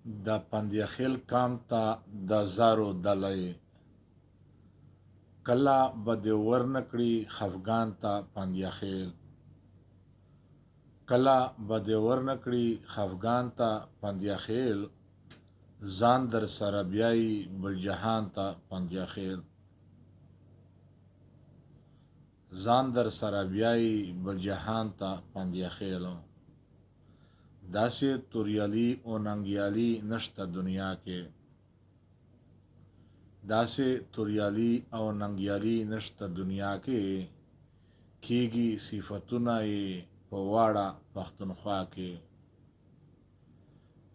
د پندیخیل کام ته د زارو دلۍ، کله به دې ورنکړي خفګان ته پندیخیل، کله به دې ورنکړي خفګان ته پندیخیل، ځان در سره بیایي بل جهان ته پندیخیل، ځان در سره بیایي بل جهان ته پندیخیل. داسې توریالي او ننګیالي نشته دنیا کې، داسې توریالي او ننګیالي نشته دنیا کې، کیږي صفتونه یې په واړه پښتونخوا کې،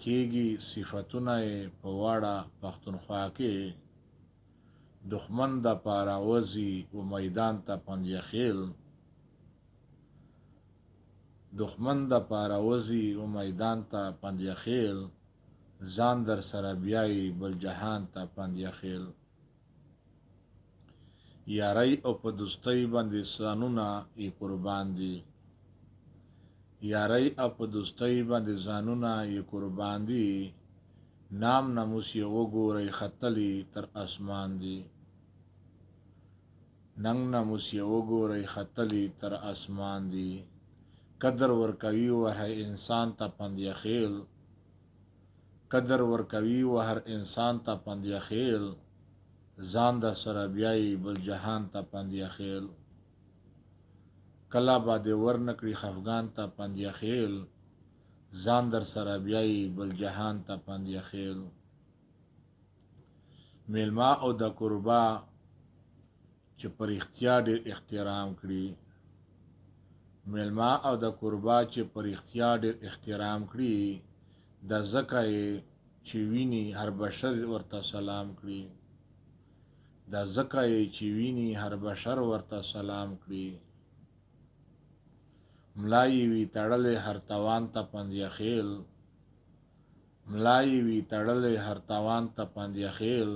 کیږي صفتونه یې په واړه پښتونخوا کې، دښمن د پاره وځي و میدان ته پندیخیل، دښمن د پاره وځي و میدان ته پندیخیل، ځان در سره بیایي بل جهان ته پندیخیل. یارۍ او په دوستۍ باندې ځانونه یې قربان دي، یارۍ او په دوستۍ باندې ځانونه یې قربان دي، نام ناموس یې وګورئ ختلی تر اسمان دي، ننګ ناموس یې وګورئ ختلی تر اسمان دي، قدر ورکوي و هر انسان ته پندیخیل، قدر ورکوي و هر انسان ته پندیخیل، ځان در سره بیایي بل جهان ته پندیخیل، کله به دې ورنکړي خفګان ته پندیخیل، ځان در سره بیایي بل جهان ته پندیخیل. میلمه او د کوربه چې په رښتیا ډېر احترام کړي، میلمه او د کوربه چې په رښتیا ډېر احترام کړي، د ځکه یې چې ویني هر بشر ورته سلام کړي، د ځکه یې چې ویني هر بشر ورته سلام کړي، ملا یې وي تړلی هر توان ته پندیخیل، ملا یې وي تړلی هر توان ته پندیخیل،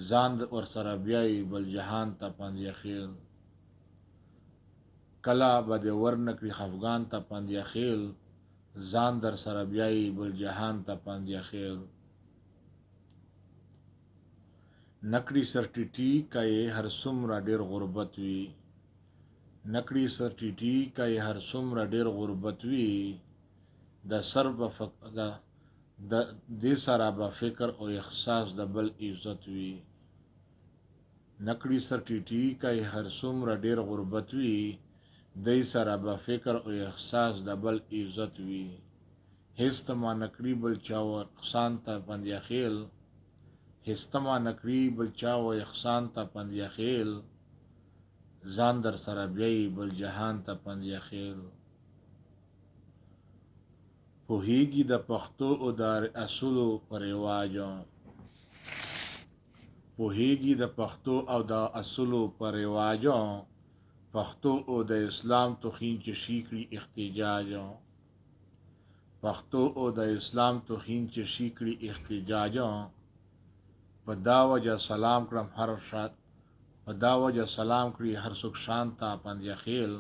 ځان ورسره بیایي بل جهان ته پندیخیل، کله به دې ورنکړي خفګان ته پندیخیل، ځان در سره بیایي بل جهان ته پندیخیل. نکړي سر ټیټي که یې هر څومره ډېر غربت وي، نکړي سر ټیټي که یې هر څومره ډېر غربت وي، د سر به د دې سره به فکر او احساس د بل عزت وي، نکړي سر ټیټي که یې هر څومره ډېر غربت وي، دی سره به فکر او احساس د بل عزت وي، هیڅ تما نکړي بل چا و احسان ته پندیخیل، هیڅ تما نکړي بل چا و احسان ته پندیخیل، ځان در سره بیایي بل جهان ته پندیخیل. پوهیږي د پښتو او د اصولو په رواجو، پوهیږي د پښتو او د اصولو په رواجو، پښتو او د اسلام توهین چې شي کړي احتجاج، پښتو او د اسلام توهین چې شي کړي احتجاج، په دا وجه سلام کړم هر شات، په دا وجه سلام کړي هر څوک شان ته پندیخیل،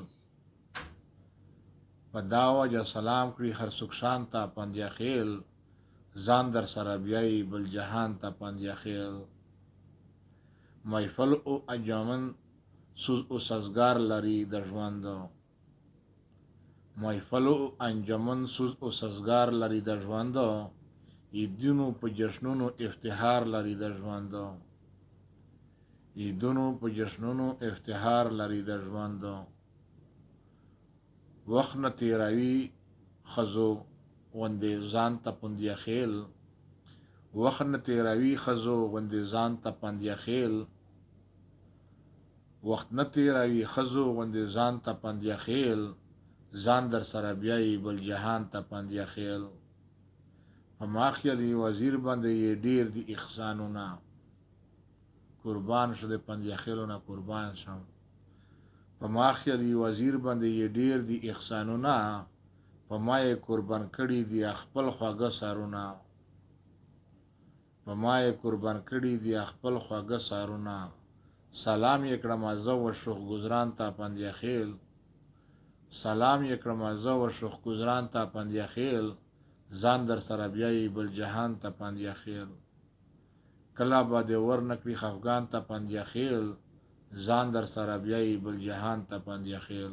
په دا وجه سلام کړي هر څوک شان ته پندیخیل، ځان در سره بیایي بل جهان ته پندیخیل. محفل او انجمن سوز او سازگار لري د ژوند، محفل او انجمن سوز او سازگار لري د ژوند، عیدونو په جشنونو افتخار لري د ژوند، عیدونو په جشنونو افتخار لري د ژوند، وخت نه تیروي ښځو غوندې ځان ته پندیخیل، وخت نه تیروي ښځو غوندې ځان ته پندیخیل، وخت نه تیروي ښځو غوندې ځان ته پندیخیل، ځان در سره بیایي بل جهان ته پندیخیل. په ما خیالي وزیر باندې یې ډېر دي احسانونه، قربان شو د پندیخیلو نه قربان شم، په ما خیالي وزیر باندې یې ډېر دي احسانونه، په ما یې قربان کړي دي خپل خواږه سرونه، په ما یې قربان کړي دي خپل خواږه سرونه، سلام یې کړم زه و شوخ ګزران ته پندیخیل، سلام یې کړم زه و شوخ ګزران ته پندیخیل، ځان در سره بیایي بل جهان ته پندیا خیل کله به دې ور نکړي خفګان ته پندیا خیل ځان در سره بیایي بل جهان ته پندیا خیل